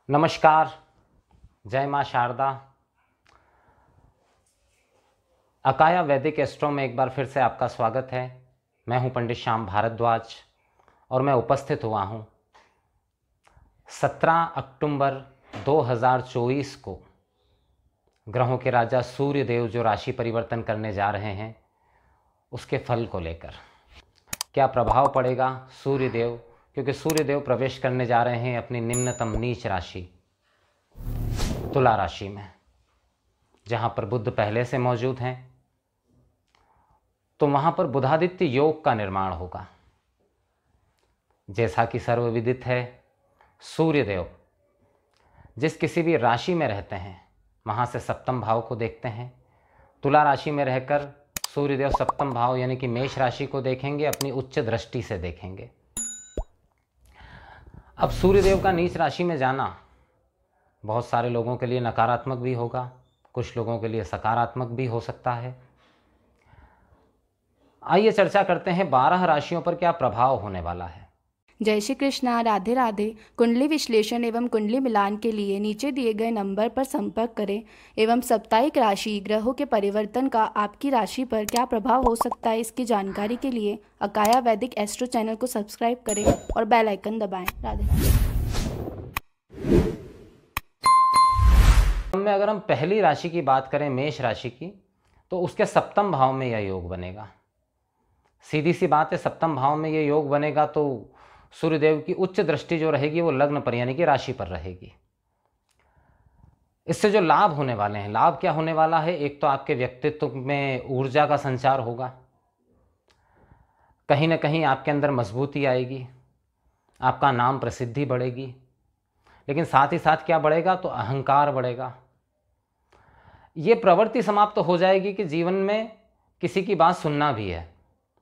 नमस्कार, जय माँ शारदा। अकाया वैदिक एस्ट्रो में एक बार फिर से आपका स्वागत है। मैं हूं पंडित श्याम भारद्वाज और मैं उपस्थित हुआ हूं 17 अक्टूबर 2024 को ग्रहों के राजा सूर्य देव जो राशि परिवर्तन करने जा रहे हैं उसके फल को लेकर क्या प्रभाव पड़ेगा सूर्य देव, क्योंकि सूर्य देव प्रवेश करने जा रहे हैं अपनी निम्नतम नीच राशि तुला राशि में, जहां पर बुध पहले से मौजूद हैं। तो वहां पर बुधादित्य योग का निर्माण होगा। जैसा कि सर्वविदित है, सूर्य देव जिस किसी भी राशि में रहते हैं वहां से सप्तम भाव को देखते हैं। तुला राशि में रहकर सूर्यदेव सप्तम भाव यानी कि मेष राशि को देखेंगे, अपनी उच्च दृष्टि से देखेंगे। अब सूर्यदेव का नीच राशि में जाना बहुत सारे लोगों के लिए नकारात्मक भी होगा, कुछ लोगों के लिए सकारात्मक भी हो सकता है। आइए चर्चा करते हैं 12 राशियों पर क्या प्रभाव होने वाला है। जय श्री कृष्णा, राधे राधे। कुंडली विश्लेषण एवं कुंडली मिलान के लिए नीचे दिए गए नंबर पर संपर्क करें एवं साप्ताहिक राशि ग्रहों के परिवर्तन का आपकी राशि पर क्या प्रभाव हो सकता है, इसकी जानकारी के लिए अकाया वैदिक एस्ट्रो चैनल को सब्सक्राइब करें और बेल आइकन दबाएं। राधे राधे। में अगर हम पहली राशि की बात करें, मेष राशि की, तो उसके सप्तम भाव में यह योग बनेगा। सीधी सी बात है, सप्तम भाव में यह योग बनेगा तो सूर्यदेव की उच्च दृष्टि जो रहेगी वो लग्न पर यानी कि राशि पर रहेगी। इससे जो लाभ होने वाले हैं, लाभ क्या होने वाला है, एक तो आपके व्यक्तित्व में ऊर्जा का संचार होगा, कहीं ना कहीं आपके अंदर मजबूती आएगी, आपका नाम प्रसिद्धि बढ़ेगी, लेकिन साथ ही साथ क्या बढ़ेगा तो अहंकार बढ़ेगा। ये प्रवृत्ति समाप्त तो हो जाएगी कि जीवन में किसी की बात सुनना भी है।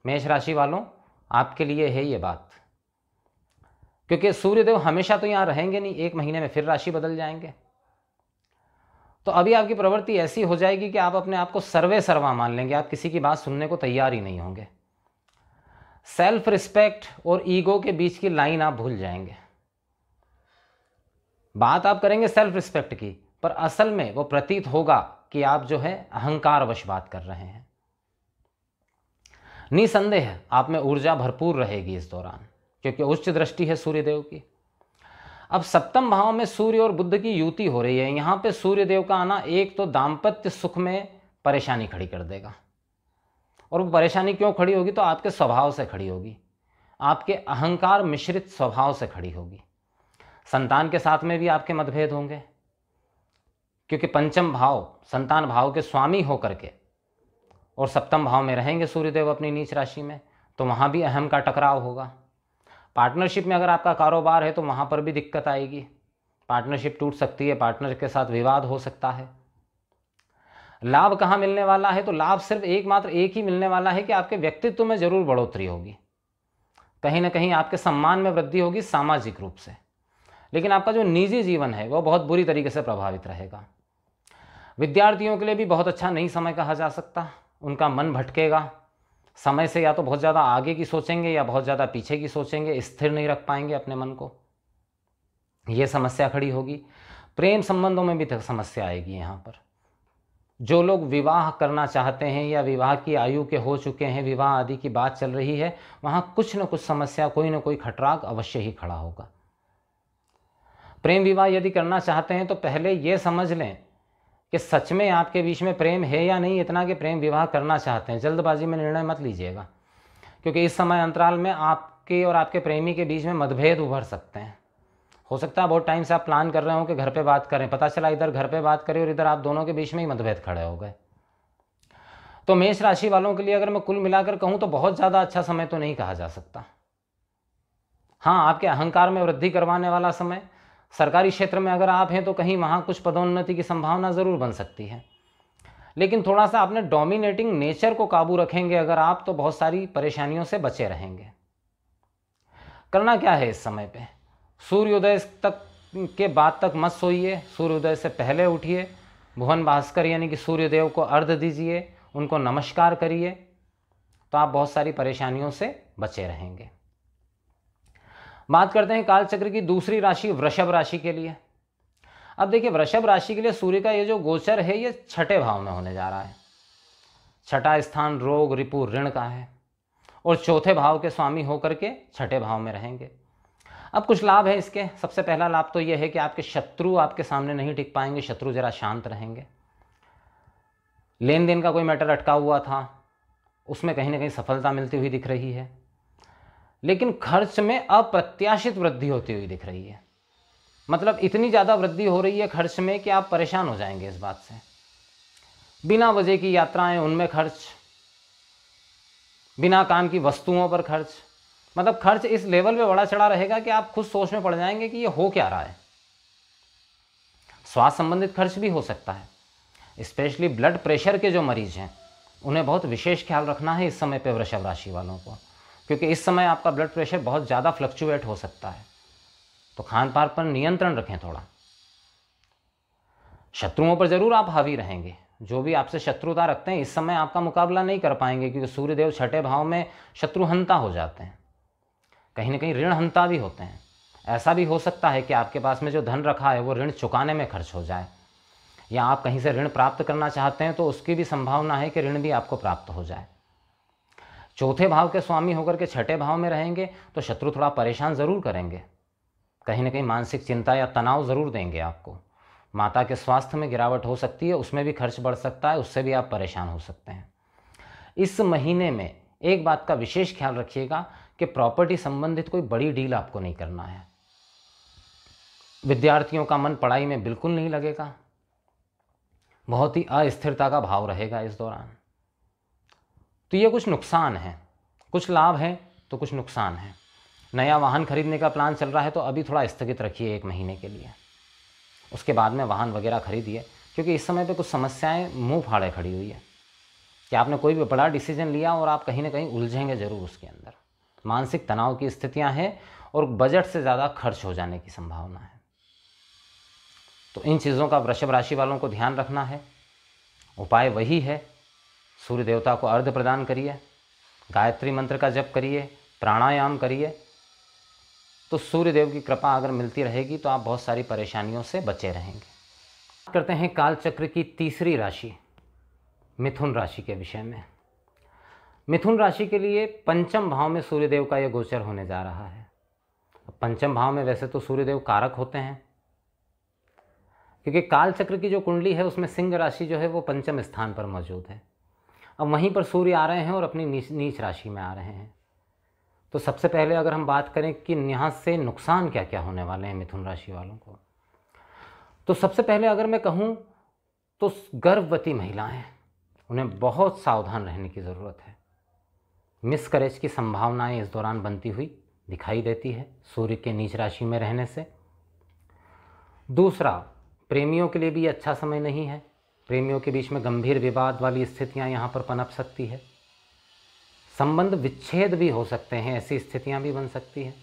मेष राशि वालों, आपके लिए है ये बात, क्योंकि सूर्यदेव हमेशा तो यहाँ रहेंगे नहीं, एक महीने में फिर राशि बदल जाएंगे। तो अभी आपकी प्रवृत्ति ऐसी हो जाएगी कि आप अपने आप को सर्वे सर्वा मान लेंगे, आप किसी की बात सुनने को तैयार ही नहीं होंगे। सेल्फ रिस्पेक्ट और ईगो के बीच की लाइन आप भूल जाएंगे। बात आप करेंगे सेल्फ रिस्पेक्ट की, पर असल में वो प्रतीत होगा कि आप जो है अहंकारवश बात कर रहे हैं। निसंदेह आप में ऊर्जा भरपूर रहेगी इस दौरान, क्योंकि उच्च दृष्टि है सूर्यदेव की। अब सप्तम भाव में सूर्य और बुध की युति हो रही है। यहां पे सूर्यदेव का आना एक तो दाम्पत्य सुख में परेशानी खड़ी कर देगा, और वो परेशानी क्यों खड़ी होगी तो आपके स्वभाव से खड़ी होगी, आपके अहंकार मिश्रित स्वभाव से खड़ी होगी। संतान के साथ में भी आपके मतभेद होंगे, क्योंकि पंचम भाव संतान भाव के स्वामी होकर के और सप्तम भाव में रहेंगे सूर्यदेव अपनी नीच राशि में, तो वहाँ भी अहम का टकराव होगा। पार्टनरशिप में अगर आपका कारोबार है तो वहाँ पर भी दिक्कत आएगी, पार्टनरशिप टूट सकती है, पार्टनर के साथ विवाद हो सकता है। लाभ कहाँ मिलने वाला है तो लाभ सिर्फ एकमात्र एक ही मिलने वाला है कि आपके व्यक्तित्व में जरूर बढ़ोतरी होगी, कहीं ना कहीं आपके सम्मान में वृद्धि होगी सामाजिक रूप से, लेकिन आपका जो निजी जीवन है वो बहुत बुरी तरीके से प्रभावित रहेगा। विद्यार्थियों के लिए भी बहुत अच्छा नहीं समय कहा जा सकता, उनका मन भटकेगा, समय से या तो बहुत ज़्यादा आगे की सोचेंगे या बहुत ज़्यादा पीछे की सोचेंगे, स्थिर नहीं रख पाएंगे अपने मन को, ये समस्या खड़ी होगी। प्रेम संबंधों में भी समस्या आएगी। यहाँ पर जो लोग विवाह करना चाहते हैं या विवाह की आयु के हो चुके हैं, विवाह आदि की बात चल रही है, वहाँ कुछ न कुछ समस्या, कोई ना कोई खटराक अवश्य ही खड़ा होगा। प्रेम विवाह यदि करना चाहते हैं तो पहले ये समझ लें कि सच में आपके बीच में प्रेम है या नहीं, इतना कि प्रेम विवाह करना चाहते हैं। जल्दबाजी में निर्णय मत लीजिएगा, क्योंकि इस समय अंतराल में आपके और आपके प्रेमी के बीच में मतभेद उभर सकते हैं। हो सकता है बहुत टाइम से आप प्लान कर रहे हो कि घर पे बात करें, पता चला इधर घर पे बात करें और इधर आप दोनों के बीच में ही मतभेद खड़े हो गए। तो मेष राशि वालों के लिए अगर मैं कुल मिलाकर कहूँ तो बहुत ज़्यादा अच्छा समय तो नहीं कहा जा सकता। हाँ, आपके अहंकार में वृद्धि करवाने वाला समय। सरकारी क्षेत्र में अगर आप हैं तो कहीं वहाँ कुछ पदोन्नति की संभावना ज़रूर बन सकती है, लेकिन थोड़ा सा अपने डोमिनेटिंग नेचर को काबू रखेंगे अगर आप, तो बहुत सारी परेशानियों से बचे रहेंगे। करना क्या है इस समय पे, सूर्योदय तक के बाद तक मत सोइए, सूर्योदय से पहले उठिए, भुवन भास्कर यानी कि सूर्यदेव को अर्घ्य दीजिए, उनको नमस्कार करिए, तो आप बहुत सारी परेशानियों से बचे रहेंगे। बात करते हैं कालचक्र की दूसरी राशि वृषभ राशि के लिए। अब देखिए वृषभ राशि के लिए सूर्य का ये जो गोचर है ये छठे भाव में होने जा रहा है। छठा स्थान रोग रिपु ऋण का है और चौथे भाव के स्वामी होकर के छठे भाव में रहेंगे। अब कुछ लाभ है इसके। सबसे पहला लाभ तो यह है कि आपके शत्रु आपके सामने नहीं टिक पाएंगे, शत्रु जरा शांत रहेंगे। लेन देन का कोई मैटर अटका हुआ था उसमें कहीं ना कहीं सफलता मिलती हुई दिख रही है, लेकिन खर्च में अप्रत्याशित वृद्धि होती हुई दिख रही है। मतलब इतनी ज़्यादा वृद्धि हो रही है खर्च में कि आप परेशान हो जाएंगे इस बात से। बिना वजह की यात्राएं, उनमें खर्च, बिना काम की वस्तुओं पर खर्च, मतलब खर्च इस लेवल पे बढ़ा चढ़ा रहेगा कि आप खुद सोच में पड़ जाएंगे कि ये हो क्या रहा है। स्वास्थ्य संबंधित खर्च भी हो सकता है। स्पेशली ब्लड प्रेशर के जो मरीज हैं उन्हें बहुत विशेष ख्याल रखना है इस समय पे वृषभ राशि वालों को, क्योंकि इस समय आपका ब्लड प्रेशर बहुत ज़्यादा फ्लक्चुएट हो सकता है। तो खान पान पर नियंत्रण रखें थोड़ा। शत्रुओं पर जरूर आप हावी रहेंगे। जो भी आपसे शत्रुता रखते हैं इस समय आपका मुकाबला नहीं कर पाएंगे, क्योंकि सूर्यदेव छठे भाव में शत्रुहंता हो जाते हैं, कहीं ना कहीं ऋणहंता भी होते हैं। ऐसा भी हो सकता है कि आपके पास में जो धन रखा है वो ऋण चुकाने में खर्च हो जाए, या आप कहीं से ऋण प्राप्त करना चाहते हैं तो उसकी भी संभावना है कि ऋण भी आपको प्राप्त हो जाए। चौथे भाव के स्वामी होकर के छठे भाव में रहेंगे तो शत्रु थोड़ा परेशान ज़रूर करेंगे, कहीं ना कहीं मानसिक चिंता या तनाव ज़रूर देंगे आपको। माता के स्वास्थ्य में गिरावट हो सकती है, उसमें भी खर्च बढ़ सकता है, उससे भी आप परेशान हो सकते हैं। इस महीने में एक बात का विशेष ख्याल रखिएगा कि प्रॉपर्टी संबंधित कोई बड़ी डील आपको नहीं करना है। विद्यार्थियों का मन पढ़ाई में बिल्कुल नहीं लगेगा, बहुत ही अस्थिरता का भाव रहेगा इस दौरान। तो ये कुछ नुकसान है, कुछ लाभ है तो कुछ नुकसान है। नया वाहन खरीदने का प्लान चल रहा है तो अभी थोड़ा स्थगित रखिए 1 महीने के लिए, उसके बाद में वाहन वगैरह खरीदिए, क्योंकि इस समय पे कुछ समस्याएं मुंह फाड़े खड़ी हुई है कि आपने कोई भी बड़ा डिसीजन लिया और आप कहीं ना कहीं उलझेंगे ज़रूर उसके अंदर। मानसिक तनाव की स्थितियां हैं और बजट से ज़्यादा खर्च हो जाने की संभावना है। तो इन चीज़ों का वृषभ राशि वालों को ध्यान रखना है। उपाय वही है, सूर्य देवता को अर्घ्य प्रदान करिए, गायत्री मंत्र का जप करिए, प्राणायाम करिए, तो सूर्य देव की कृपा अगर मिलती रहेगी तो आप बहुत सारी परेशानियों से बचे रहेंगे। करते हैं काल चक्र की तीसरी राशि मिथुन राशि के विषय में। मिथुन राशि के लिए पंचम भाव में सूर्यदेव का यह गोचर होने जा रहा है। पंचम भाव में वैसे तो सूर्यदेव कारक होते हैं, क्योंकि काल चक्र की जो कुंडली है उसमें सिंह राशि जो है वो पंचम स्थान पर मौजूद है। अब वहीं पर सूर्य आ रहे हैं और अपनी नीच राशि में आ रहे हैं। तो सबसे पहले अगर हम बात करें कि यहाँ से नुकसान क्या क्या होने वाले हैं मिथुन राशि वालों को, तो सबसे पहले अगर मैं कहूँ तो गर्भवती महिलाएं, उन्हें बहुत सावधान रहने की ज़रूरत है। मिसकैरेज की संभावनाएं इस दौरान बनती हुई दिखाई देती है सूर्य के नीच राशि में रहने से। दूसरा, प्रेमियों के लिए भी अच्छा समय नहीं है। प्रेमियों के बीच में गंभीर विवाद वाली स्थितियां यहाँ पर पनप सकती है। संबंध विच्छेद भी हो सकते हैं, ऐसी स्थितियां भी बन सकती हैं।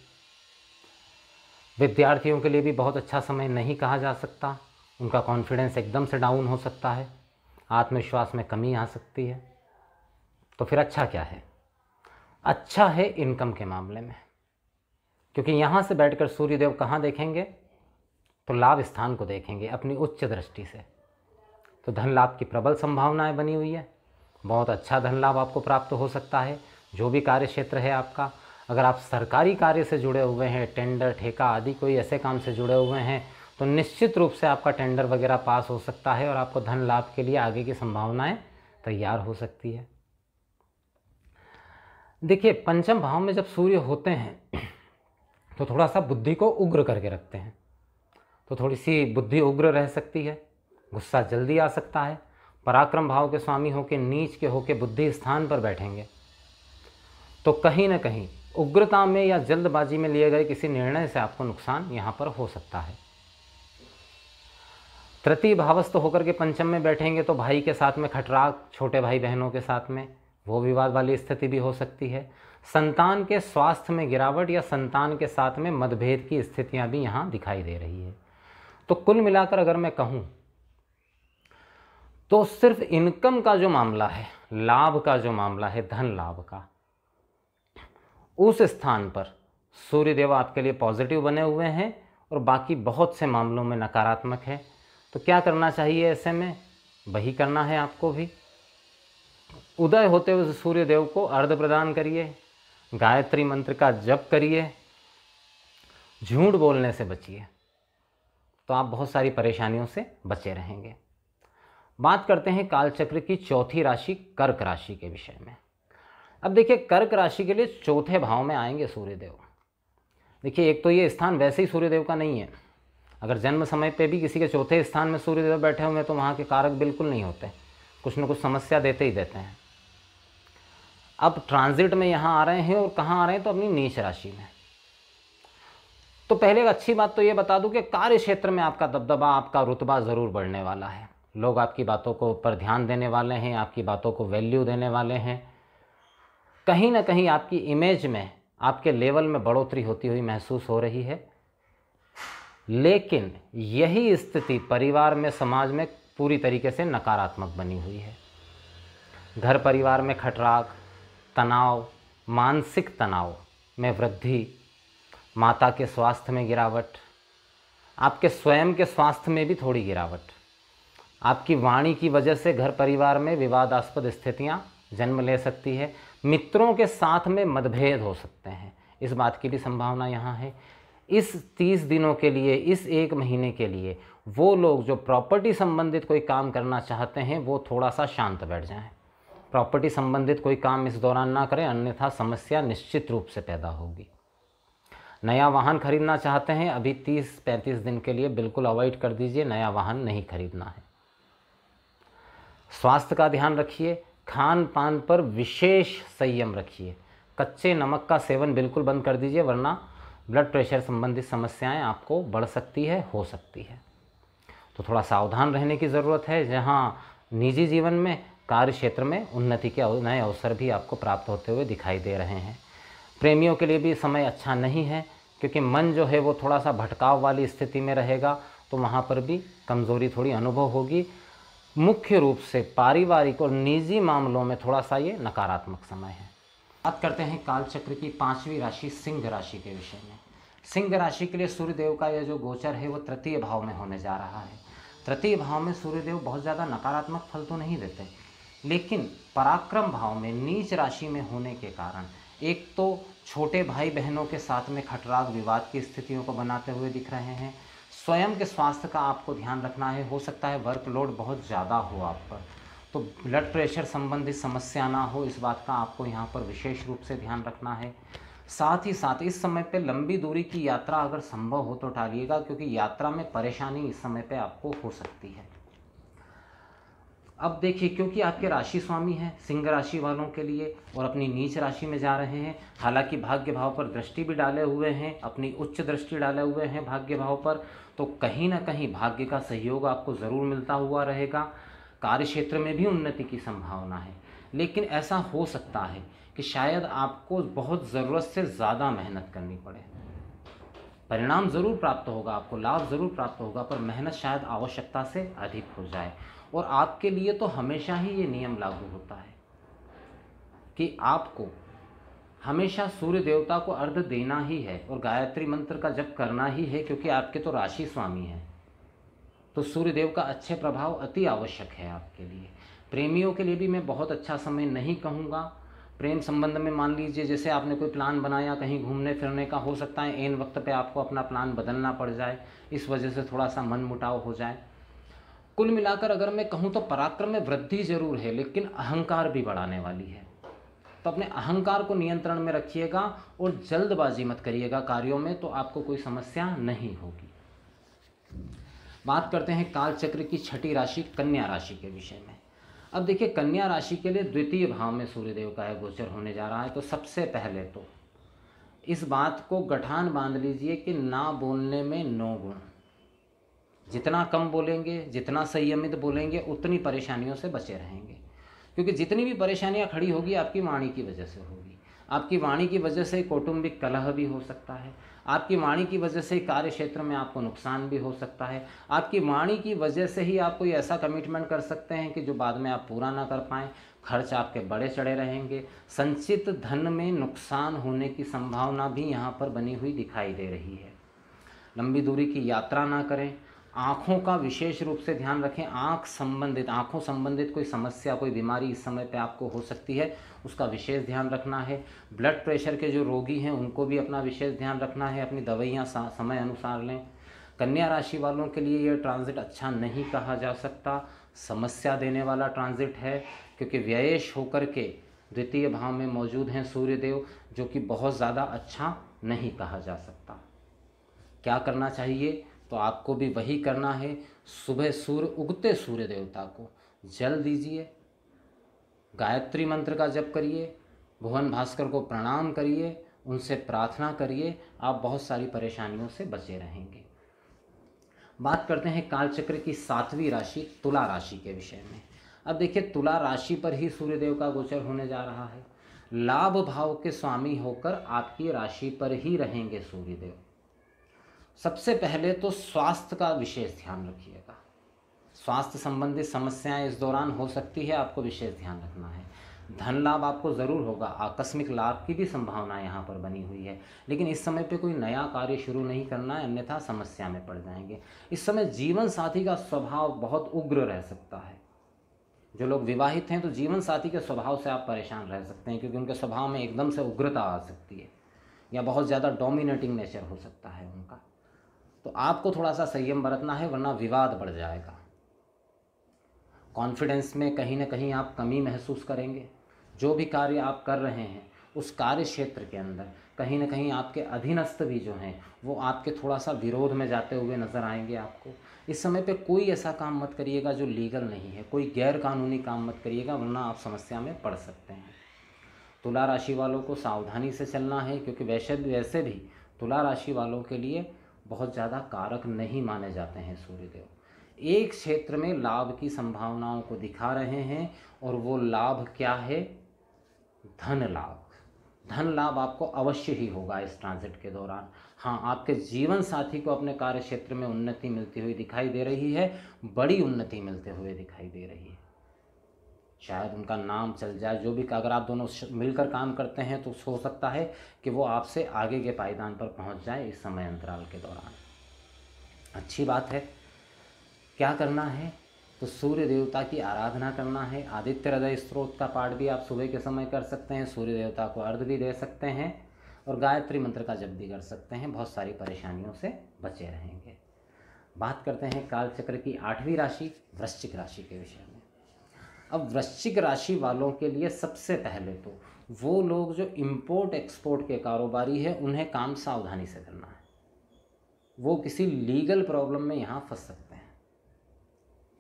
विद्यार्थियों के लिए भी बहुत अच्छा समय नहीं कहा जा सकता। उनका कॉन्फिडेंस एकदम से डाउन हो सकता है, आत्मविश्वास में कमी आ सकती है। तो फिर अच्छा क्या है? अच्छा है इनकम के मामले में, क्योंकि यहाँ से बैठकर सूर्यदेव कहाँ देखेंगे तो लाभ स्थान को देखेंगे अपनी उच्च दृष्टि से। तो धन लाभ की प्रबल संभावनाएं बनी हुई है। बहुत अच्छा धन लाभ आपको प्राप्त हो सकता है। जो भी कार्य क्षेत्र है आपका, अगर आप सरकारी कार्य से जुड़े हुए हैं, टेंडर ठेका आदि कोई ऐसे काम से जुड़े हुए हैं, तो निश्चित रूप से आपका टेंडर वगैरह पास हो सकता है और आपको धन लाभ के लिए आगे की संभावनाएं तैयार हो सकती है। देखिए, पंचम भाव में जब सूर्य होते हैं तो थोड़ा सा बुद्धि को उग्र करके रखते हैं, तो थोड़ी सी बुद्धि उग्र रह सकती है, गुस्सा जल्दी आ सकता है। पराक्रम भाव के स्वामी होके नीच के होके बुद्धि स्थान पर बैठेंगे तो कहीं ना कहीं उग्रता में या जल्दबाजी में लिए गए किसी निर्णय से आपको नुकसान यहाँ पर हो सकता है। तृतीय भावस्थ होकर के पंचम में बैठेंगे तो भाई के साथ में खटराक, छोटे भाई बहनों के साथ में वो विवाद वाली स्थिति भी हो सकती है। संतान के स्वास्थ्य में गिरावट या संतान के साथ में मतभेद की स्थितियां भी यहाँ दिखाई दे रही है। तो कुल मिलाकर अगर मैं कहूँ तो सिर्फ इनकम का जो मामला है, लाभ का जो मामला है, धन लाभ का, उस स्थान पर सूर्यदेव आपके लिए पॉजिटिव बने हुए हैं और बाकी बहुत से मामलों में नकारात्मक है। तो क्या करना चाहिए ऐसे में? वही करना है आपको भी। उदय होते हुए सूर्य देव को अर्घ्य प्रदान करिए, गायत्री मंत्र का जप करिए, झूठ बोलने से बचिए, तो आप बहुत सारी परेशानियों से बचे रहेंगे। बात करते हैं कालचक्र की चौथी राशि कर्क राशि के विषय में। अब देखिए, कर्क राशि के लिए चौथे भाव में आएंगे सूर्यदेव। देखिए, एक तो ये स्थान वैसे ही सूर्यदेव का नहीं है। अगर जन्म समय पे भी किसी के चौथे स्थान में सूर्यदेव बैठे हुए हैं तो वहाँ के कारक बिल्कुल नहीं होते, कुछ न कुछ समस्या देते ही देते हैं। अब ट्रांजिट में यहाँ आ रहे हैं, और कहाँ आ रहे हैं? तो अपनी नीच राशि में। तो पहले एक अच्छी बात तो ये बता दूं कि कार्य क्षेत्र में आपका दबदबा, आपका रुतबा ज़रूर बढ़ने वाला है। लोग आपकी बातों को पर ध्यान देने वाले हैं, आपकी बातों को वैल्यू देने वाले हैं। कहीं ना कहीं आपकी इमेज में, आपके लेवल में बढ़ोतरी होती हुई महसूस हो रही है। लेकिन यही स्थिति परिवार में, समाज में पूरी तरीके से नकारात्मक बनी हुई है। घर परिवार में खटराक, तनाव, मानसिक तनाव में वृद्धि, माता के स्वास्थ्य में गिरावट, आपके स्वयं के स्वास्थ्य में भी थोड़ी गिरावट, आपकी वाणी की वजह से घर परिवार में विवादास्पद स्थितियां जन्म ले सकती है। मित्रों के साथ में मतभेद हो सकते हैं, इस बात की भी संभावना यहाँ है। इस 30 दिनों के लिए, इस 1 महीने के लिए वो लोग जो प्रॉपर्टी संबंधित कोई काम करना चाहते हैं वो थोड़ा सा शांत बैठ जाएं। प्रॉपर्टी संबंधित कोई काम इस दौरान ना करें, अन्यथा समस्या निश्चित रूप से पैदा होगी। नया वाहन खरीदना चाहते हैं, अभी 30-35 दिन के लिए बिल्कुल अवॉइड कर दीजिए, नया वाहन नहीं खरीदना है। स्वास्थ्य का ध्यान रखिए, खान पान पर विशेष संयम रखिए। कच्चे नमक का सेवन बिल्कुल बंद कर दीजिए, वरना ब्लड प्रेशर संबंधित समस्याएं आपको बढ़ सकती है, हो सकती है। तो थोड़ा सावधान रहने की ज़रूरत है। जहाँ निजी जीवन में, कार्य क्षेत्र में उन्नति के नए अवसर भी आपको प्राप्त होते हुए दिखाई दे रहे हैं। प्रेमियों के लिए भी समय अच्छा नहीं है, क्योंकि मन जो है वो थोड़ा सा भटकाव वाली स्थिति में रहेगा, तो वहाँ पर भी कमज़ोरी थोड़ी अनुभव होगी। मुख्य रूप से पारिवारिक और निजी मामलों में थोड़ा सा ये नकारात्मक समय है। बात करते हैं कालचक्र की 5वीं राशि सिंह राशि के विषय में। सिंह राशि के लिए सूर्यदेव का यह जो गोचर है वो तृतीय भाव में होने जा रहा है। तृतीय भाव में सूर्यदेव बहुत ज़्यादा नकारात्मक फल तो नहीं देते, लेकिन पराक्रम भाव में नीच राशि में होने के कारण एक तो छोटे भाई बहनों के साथ में खटराग, विवाद की स्थितियों को बनाते हुए दिख रहे हैं। स्वयं के स्वास्थ्य का आपको ध्यान रखना है। हो सकता है वर्कलोड बहुत ज़्यादा हो आप पर, तो ब्लड प्रेशर संबंधित समस्या ना हो, इस बात का आपको यहाँ पर विशेष रूप से ध्यान रखना है। साथ ही साथ इस समय पे लंबी दूरी की यात्रा अगर संभव हो तो टालिएगा, क्योंकि यात्रा में परेशानी इस समय पे आपको हो सकती है। अब देखिए, क्योंकि आपके राशि स्वामी हैं सिंह राशि वालों के लिए, और अपनी नीच राशि में जा रहे हैं, हालांकि भाग्य भाव पर दृष्टि भी डाले हुए हैं, अपनी उच्च दृष्टि डाले हुए हैं भाग्य भाव पर, तो कहीं ना कहीं भाग्य का सहयोग आपको ज़रूर मिलता हुआ रहेगा। कार्य क्षेत्र में भी उन्नति की संभावना है, लेकिन ऐसा हो सकता है कि शायद आपको बहुत ज़रूरत से ज़्यादा मेहनत करनी पड़े। परिणाम ज़रूर प्राप्त होगा, आपको लाभ ज़रूर प्राप्त होगा, पर मेहनत शायद आवश्यकता से अधिक हो जाए। और आपके लिए तो हमेशा ही ये नियम लागू होता है कि आपको हमेशा सूर्य देवता को अर्घ्य देना ही है और गायत्री मंत्र का जप करना ही है, क्योंकि आपके तो राशि स्वामी हैं। तो सूर्य देव का अच्छे प्रभाव अति आवश्यक है आपके लिए। प्रेमियों के लिए भी मैं बहुत अच्छा समय नहीं कहूँगा। प्रेम संबंध में मान लीजिए जैसे आपने कोई प्लान बनाया कहीं घूमने फिरने का, हो सकता है ऐन वक्त पे आपको अपना प्लान बदलना पड़ जाए, इस वजह से थोड़ा सा मन मुटाव हो जाए। कुल मिलाकर अगर मैं कहूँ तो पराक्रम में वृद्धि जरूर है, लेकिन अहंकार भी बढ़ाने वाली है। तो अपने अहंकार को नियंत्रण में रखिएगा और जल्दबाजी मत करिएगा कार्यों में, तो आपको कोई समस्या नहीं होगी। बात करते हैं कालचक्र की 6ठी राशि कन्या राशि के विषय में। अब देखिए, कन्या राशि के लिए द्वितीय भाव में सूर्यदेव का यह गोचर होने जा रहा है। तो सबसे पहले तो इस बात को गठान बांध लीजिए कि ना बोलने में 9 गुण। जितना कम बोलेंगे, जितना संयमित बोलेंगे, उतनी परेशानियों से बचे रहेंगे, क्योंकि जितनी भी परेशानियां खड़ी होगी आपकी वाणी की वजह से होगी। आपकी वाणी की वजह से कौटुंबिक कलह भी हो सकता है, आपकी वाणी की वजह से कार्य क्षेत्र में आपको नुकसान भी हो सकता है, आपकी वाणी की वजह से ही आप कोई ऐसा कमिटमेंट कर सकते हैं कि जो बाद में आप पूरा ना कर पाएँ। खर्च आपके बड़े चढ़े रहेंगे। संचित धन में नुकसान होने की संभावना भी यहाँ पर बनी हुई दिखाई दे रही है। लंबी दूरी की यात्रा ना करें। आँखों का विशेष रूप से ध्यान रखें। आँखों संबंधित कोई समस्या, कोई बीमारी इस समय पे आपको हो सकती है, उसका विशेष ध्यान रखना है। ब्लड प्रेशर के जो रोगी हैं उनको भी अपना विशेष ध्यान रखना है, अपनी दवाइयाँ समय अनुसार लें। कन्या राशि वालों के लिए ये ट्रांजिट अच्छा नहीं कहा जा सकता, समस्या देने वाला ट्रांजिट है, क्योंकि व्ययेश होकर के द्वितीय भाव में मौजूद हैं सूर्यदेव, जो कि बहुत ज़्यादा अच्छा नहीं कहा जा सकता। क्या करना चाहिए? तो आपको भी वही करना है। सुबह उगते सूर्य देवता को जल दीजिए, गायत्री मंत्र का जप करिए, भुवन भास्कर को प्रणाम करिए, उनसे प्रार्थना करिए, आप बहुत सारी परेशानियों से बचे रहेंगे। बात करते हैं कालचक्र की 7वीं राशि तुला राशि के विषय में। अब देखिए, तुला राशि पर ही सूर्यदेव का गोचर होने जा रहा है। लाभ भाव के स्वामी होकर आपकी राशि पर ही रहेंगे सूर्यदेव। सबसे पहले तो स्वास्थ्य का विशेष ध्यान रखिएगा। स्वास्थ्य संबंधित समस्याएं इस दौरान हो सकती है, आपको विशेष ध्यान रखना है। धन लाभ आपको ज़रूर होगा, आकस्मिक लाभ की भी संभावना यहाँ पर बनी हुई है, लेकिन इस समय पे कोई नया कार्य शुरू नहीं करना है, अन्यथा समस्या में पड़ जाएंगे। इस समय जीवन साथी का स्वभाव बहुत उग्र रह सकता है। जो लोग विवाहित हैं तो जीवन साथी के स्वभाव से आप परेशान रह सकते हैं, क्योंकि उनके स्वभाव में एकदम से उग्रता आ सकती है, या बहुत ज़्यादा डोमिनेटिंग नेचर हो सकता है उनका। तो आपको थोड़ा सा संयम बरतना है, वरना विवाद बढ़ जाएगा। कॉन्फिडेंस में कहीं ना कहीं आप कमी महसूस करेंगे। जो भी कार्य आप कर रहे हैं उस कार्य क्षेत्र के अंदर कहीं ना कहीं आपके अधीनस्थ भी जो हैं वो आपके थोड़ा सा विरोध में जाते हुए नजर आएंगे आपको। इस समय पे कोई ऐसा काम मत करिएगा जो लीगल नहीं है, कोई गैर कानूनी काम मत करिएगा, वरना आप समस्या में पड़ सकते हैं। तुला राशि वालों को सावधानी से चलना है, क्योंकि वैसे भी तुला राशि वालों के लिए बहुत ज़्यादा कारक नहीं माने जाते हैं सूर्यदेव। एक क्षेत्र में लाभ की संभावनाओं को दिखा रहे हैं, और वो लाभ क्या है? धन लाभ। धन लाभ आपको अवश्य ही होगा इस ट्रांजिट के दौरान। हाँ, आपके जीवन साथी को अपने कार्य क्षेत्र में उन्नति मिलती हुई दिखाई दे रही है, बड़ी उन्नति मिलते हुए दिखाई दे रही है। शायद उनका नाम चल जाए, जो भी, अगर आप दोनों मिलकर काम करते हैं तो हो सकता है कि वो आपसे आगे के पायदान पर पहुंच जाए इस समय अंतराल के दौरान। अच्छी बात है। क्या करना है? तो सूर्य देवता की आराधना करना है। आदित्य हृदय स्त्रोत का पाठ भी आप सुबह के समय कर सकते हैं, सूर्य देवता को अर्घ्य भी दे सकते हैं, और गायत्री मंत्र का जप भी कर सकते हैं। बहुत सारी परेशानियों से बचे रहेंगे। बात करते हैं कालचक्र की 8वीं राशि वृश्चिक राशि के विषय में। अब वृश्चिक राशि वालों के लिए सबसे पहले तो वो लोग जो इम्पोर्ट एक्सपोर्ट के कारोबारी है, उन्हें काम सावधानी से करना है। वो किसी लीगल प्रॉब्लम में यहाँ फंस सकते हैं।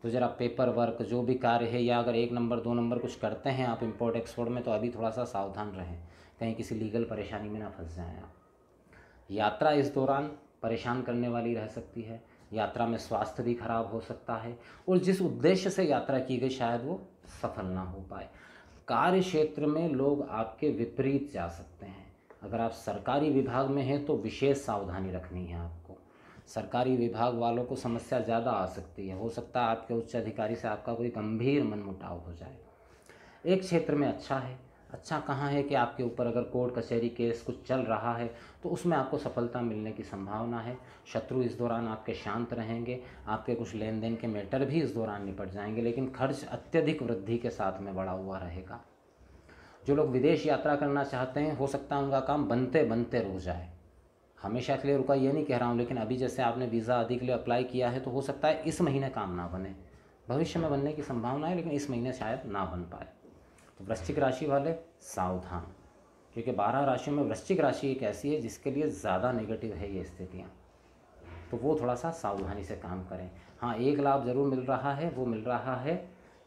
तो ज़रा पेपर वर्क जो भी कार्य है, या अगर 1 नंबर 2 नंबर कुछ करते हैं आप इंपोर्ट एक्सपोर्ट में, तो अभी थोड़ा सा सावधान रहें, कहीं किसी लीगल परेशानी में ना फंस जाएं आप। यात्रा इस दौरान परेशान करने वाली रह सकती है। यात्रा में स्वास्थ्य भी खराब हो सकता है, और जिस उद्देश्य से यात्रा की गई शायद वो सफल ना हो पाए। कार्य क्षेत्र में लोग आपके विपरीत जा सकते हैं। अगर आप सरकारी विभाग में हैं तो विशेष सावधानी रखनी है आपको। सरकारी विभाग वालों को समस्या ज़्यादा आ सकती है। हो सकता है आपके उच्च अधिकारी से आपका कोई गंभीर मनमुटाव हो जाए। एक क्षेत्र में अच्छा है। अच्छा कहाँ है कि आपके ऊपर अगर कोर्ट कचहरी केस कुछ चल रहा है तो उसमें आपको सफलता मिलने की संभावना है। शत्रु इस दौरान आपके शांत रहेंगे। आपके कुछ लेन देन के मैटर भी इस दौरान निपट जाएंगे, लेकिन खर्च अत्यधिक वृद्धि के साथ में बढ़ा हुआ रहेगा। जो लोग विदेश यात्रा करना चाहते हैं, हो सकता है उनका काम बनते बनते रुक जाए। हमेशा के लिए रुका ये नहीं कह रहा हूँ, लेकिन अभी जैसे आपने वीज़ा आदि के लिए अप्लाई किया है तो हो सकता है इस महीने काम ना बने। भविष्य में बनने की संभावना है, लेकिन इस महीने शायद ना बन पाए। तो वृश्चिक राशि वाले सावधान, क्योंकि 12 राशियों में वृश्चिक राशि एक ऐसी है जिसके लिए ज़्यादा नेगेटिव है ये स्थितियाँ। तो वो थोड़ा सा सावधानी से काम करें। हाँ, एक लाभ ज़रूर मिल रहा है, वो मिल रहा है,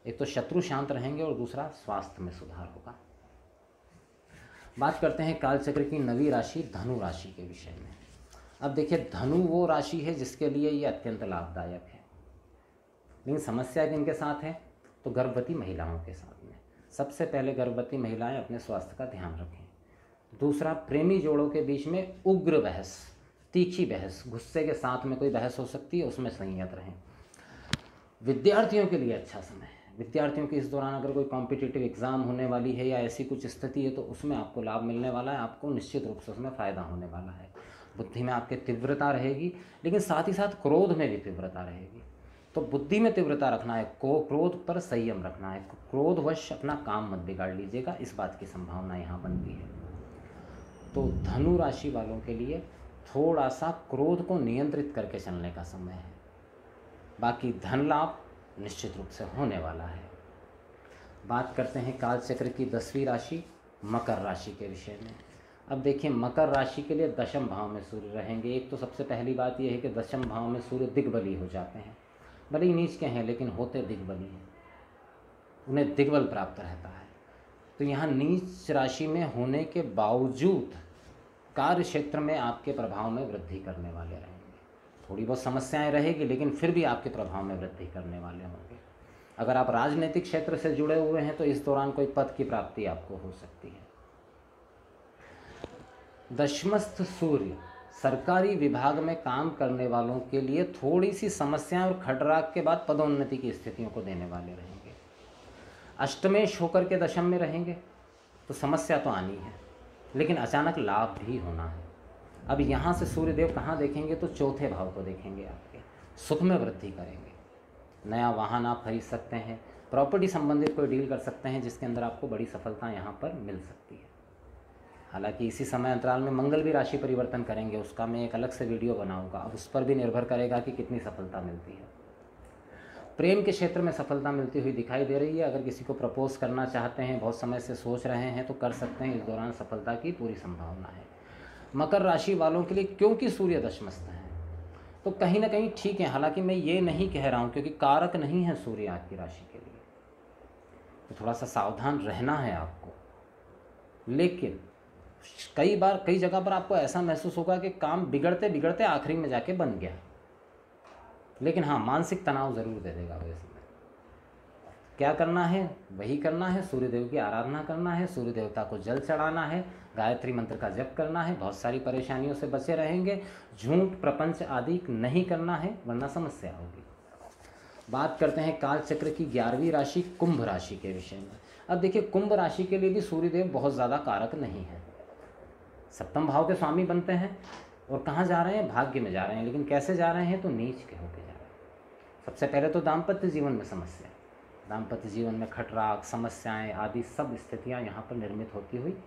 एक तो शत्रु शांत रहेंगे और दूसरा स्वास्थ्य में सुधार होगा। बात करते हैं कालचक्र की 9वीं राशि धनु राशि के विषय में। अब देखिए, धनु वो राशि है जिसके लिए ये अत्यंत लाभदायक है, लेकिन समस्या किनके साथ है? तो गर्भवती महिलाओं के साथ में। सबसे पहले गर्भवती महिलाएं अपने स्वास्थ्य का ध्यान रखें। दूसरा, प्रेमी जोड़ों के बीच में उग्र बहस, तीखी बहस, गुस्से के साथ में कोई बहस हो सकती है, उसमें संयत रहें। विद्यार्थियों के लिए अच्छा समय है। विद्यार्थियों की इस दौरान अगर कोई कॉम्पिटिटिव एग्ज़ाम होने वाली है या ऐसी कुछ स्थिति है तो उसमें आपको लाभ मिलने वाला है, आपको निश्चित रूप से उसमें फ़ायदा होने वाला है। बुद्धि में आपके तीव्रता रहेगी, लेकिन साथ ही साथ क्रोध में भी तीव्रता रहेगी। तो बुद्धि में तीव्रता रखना है, क्रोध पर संयम रखना है, क्रोधवश अपना काम मत बिगाड़ लीजिएगा, इस बात की संभावना यहाँ बनती है। तो धनु राशि वालों के लिए थोड़ा सा क्रोध को नियंत्रित करके चलने का समय है। बाकी धन लाभ निश्चित रूप से होने वाला है। बात करते हैं काल चक्र की 10वीं राशि मकर राशि के विषय में। अब देखिए, मकर राशि के लिए दशम भाव में सूर्य रहेंगे। एक तो सबसे पहली बात यह है कि दशम भाव में सूर्य दिग्बली हो जाते हैं, भले ही नीच के हैं लेकिन होते दिग्बली हैं, उन्हें दिग्बल प्राप्त रहता है। तो यहाँ नीच राशि में होने के बावजूद कार्य क्षेत्र में आपके प्रभाव में वृद्धि करने वाले रहेंगे। थोड़ी बहुत समस्याएं रहेगी लेकिन फिर भी आपके प्रभाव में वृद्धि करने वाले होंगे। अगर आप राजनीतिक क्षेत्र से जुड़े हुए हैं तो इस दौरान कोई पद की प्राप्ति आपको हो सकती है। दशमस्थ सूर्य सरकारी विभाग में काम करने वालों के लिए थोड़ी सी समस्याएं और खटराग के बाद पदोन्नति की स्थितियों को देने वाले रहेंगे। अष्टमेश होकर के दशम में रहेंगे तो समस्या तो आनी है, लेकिन अचानक लाभ भी होना है। अब यहाँ से सूर्यदेव कहाँ देखेंगे तो चौथे भाव को देखेंगे, आपके सुख में वृद्धि करेंगे। नया वाहन आप खरीद सकते हैं, प्रॉपर्टी संबंधित कोई डील कर सकते हैं जिसके अंदर आपको बड़ी सफलता यहाँ पर मिल सकती है। हालांकि इसी समय अंतराल में मंगल भी राशि परिवर्तन करेंगे, उसका मैं एक अलग से वीडियो बनाऊंगा। अब उस पर भी निर्भर करेगा कि कितनी सफलता मिलती है। प्रेम के क्षेत्र में सफलता मिलती हुई दिखाई दे रही है। अगर किसी को प्रपोज करना चाहते हैं, बहुत समय से सोच रहे हैं, तो कर सकते हैं। इस दौरान सफलता की पूरी संभावना है। मकर राशि वालों के लिए क्योंकि सूर्य दशमस्थ है तो कहीं ना कहीं ठीक है। हालांकि मैं ये नहीं कह रहा हूँ, क्योंकि कारक नहीं है सूर्य आपकी राशि के लिए, तो थोड़ा सा सावधान रहना है आपको। लेकिन कई जगह पर आपको ऐसा महसूस होगा कि काम बिगड़ते बिगड़ते आखिरी में जाके बन गया, लेकिन हाँ, मानसिक तनाव ज़रूर दे देगा वैसे में। क्या करना है? वही करना है, सूर्यदेव की आराधना करना है, सूर्य देवता को जल चढ़ाना है, गायत्री मंत्र का जप करना है। बहुत सारी परेशानियों से बचे रहेंगे। झूठ प्रपंच आदि नहीं करना है, वरना समस्या होगी। बात करते हैं काल चक्र की 11वीं राशि कुंभ राशि के विषय में। अब देखिए, कुंभ राशि के लिए भी सूर्यदेव बहुत ज़्यादा कारक नहीं है। सप्तम भाव के स्वामी बनते हैं और कहाँ जा रहे हैं? भाग्य में जा रहे हैं। लेकिन कैसे जा रहे हैं? तो नीच के होके जा रहे हैं। सबसे पहले तो दाम्पत्य जीवन में समस्या, दाम्पत्य जीवन में खटराग, समस्याएं आदि सब स्थितियां यहाँ पर निर्मित होती हुई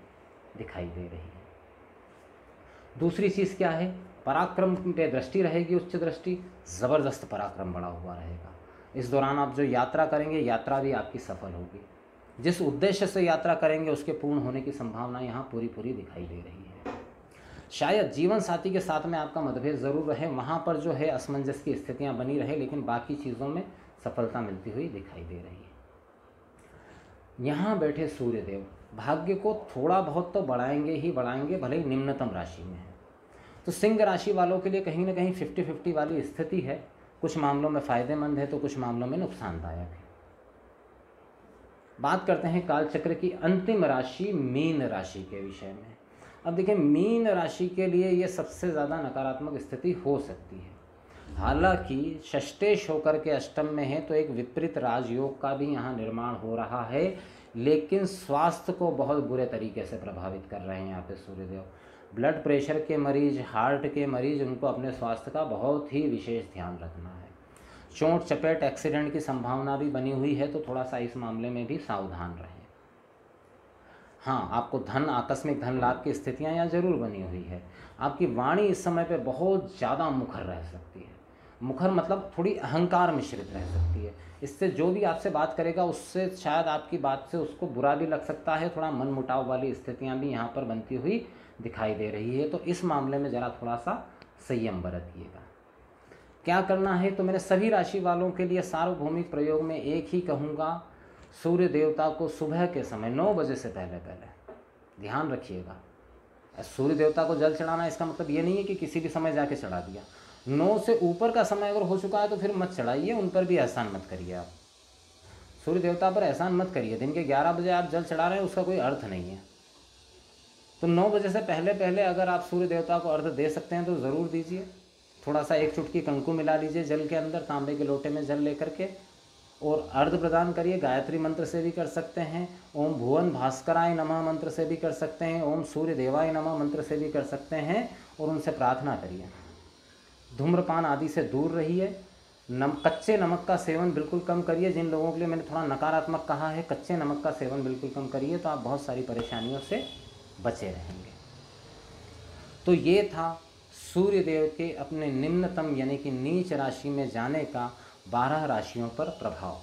दिखाई दे रही है। दूसरी चीज़ क्या है? पराक्रम पे दृष्टि रहेगी, उच्च दृष्टि, ज़बरदस्त पराक्रम बड़ा हुआ रहेगा। इस दौरान आप जो यात्रा करेंगे, यात्रा भी आपकी सफल होगी। जिस उद्देश्य से यात्रा करेंगे उसके पूर्ण होने की संभावना यहाँ पूरी पूरी दिखाई दे रही है। शायद जीवन साथी के साथ में आपका मतभेद ज़रूर रहे, वहाँ पर जो है असमंजस की स्थितियाँ बनी रहे, लेकिन बाकी चीज़ों में सफलता मिलती हुई दिखाई दे रही है। यहाँ बैठे सूर्यदेव भाग्य को थोड़ा बहुत तो बढ़ाएंगे ही बढ़ाएंगे, भले ही निम्नतम राशि में है। तो सिंह राशि वालों के लिए कहीं ना कहीं 50-50 वाली स्थिति है। कुछ मामलों में फ़ायदेमंद है तो कुछ मामलों में नुकसानदायक है। बात करते हैं काल चक्र की अंतिम राशि मीन राशि के विषय में। अब देखिए, मीन राशि के लिए ये सबसे ज़्यादा नकारात्मक स्थिति हो सकती है। हालांकि षष्टेश होकर के अष्टम में है तो एक विपरीत राजयोग का भी यहाँ निर्माण हो रहा है, लेकिन स्वास्थ्य को बहुत बुरे तरीके से प्रभावित कर रहे हैं यहाँ पे सूर्यदेव। ब्लड प्रेशर के मरीज, हार्ट के मरीज, उनको अपने स्वास्थ्य का बहुत ही विशेष ध्यान रखना है। चोट चपेट एक्सीडेंट की संभावना भी बनी हुई है, तो थोड़ा सा इस मामले में भी सावधान रहें। हाँ, आपको आकस्मिक धन लाभ की स्थितियाँ यहाँ जरूर बनी हुई है। आपकी वाणी इस समय पे बहुत ज़्यादा मुखर रह सकती है। मुखर मतलब थोड़ी अहंकार मिश्रित रह सकती है। इससे जो भी आपसे बात करेगा उससे शायद आपकी बात से उसको बुरा भी लग सकता है। थोड़ा मन मुटाव वाली स्थितियाँ भी यहाँ पर बनती हुई दिखाई दे रही है, तो इस मामले में ज़रा थोड़ा सा संयम बरतिएगा। क्या करना है? तो मैंने सभी राशि वालों के लिए सार्वभौमिक प्रयोग में एक ही कहूँगा, सूर्य देवता को सुबह के समय 9 बजे से पहले ध्यान रखिएगा। सूर्य देवता को जल चढ़ाना इसका मतलब ये नहीं है कि किसी भी समय जाके चढ़ा दिया। 9 से ऊपर का समय अगर हो चुका है तो फिर मत चढ़ाइए, उन पर भी एहसान मत करिए। आप सूर्य देवता पर एहसान मत करिए। दिन के 11 बजे आप जल चढ़ा रहे हैं, उसका कोई अर्थ नहीं है। तो 9 बजे से पहले अगर आप सूर्य देवता को अर्घ दे सकते हैं तो ज़रूर दीजिए। थोड़ा सा 1 चुटकी कंकु मिला लीजिए जल के अंदर, तांबे के लोटे में जल लेकर के, और अर्घ प्रदान करिए। गायत्री मंत्र से भी कर सकते हैं, ओम भुवन भास्कराय नमः मंत्र से भी कर सकते हैं, ओम सूर्य देवाय नमः मंत्र से भी कर सकते हैं, और उनसे प्रार्थना करिए। धूम्रपान आदि से दूर रहिए। कच्चे नमक का सेवन बिल्कुल कम करिए। जिन लोगों के लिए मैंने थोड़ा नकारात्मक कहा है, कच्चे नमक का सेवन बिल्कुल कम करिए, तो आप बहुत सारी परेशानियों से बचे रहेंगे। तो ये था सूर्य देव के अपने निम्नतम यानी कि नीच राशि में जाने का 12 राशियों पर प्रभाव।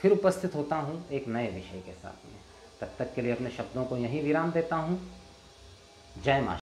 फिर उपस्थित होता हूँ एक नए विषय के साथ में। तब तक के लिए अपने शब्दों को यहीं विराम देता हूँ। जय माता।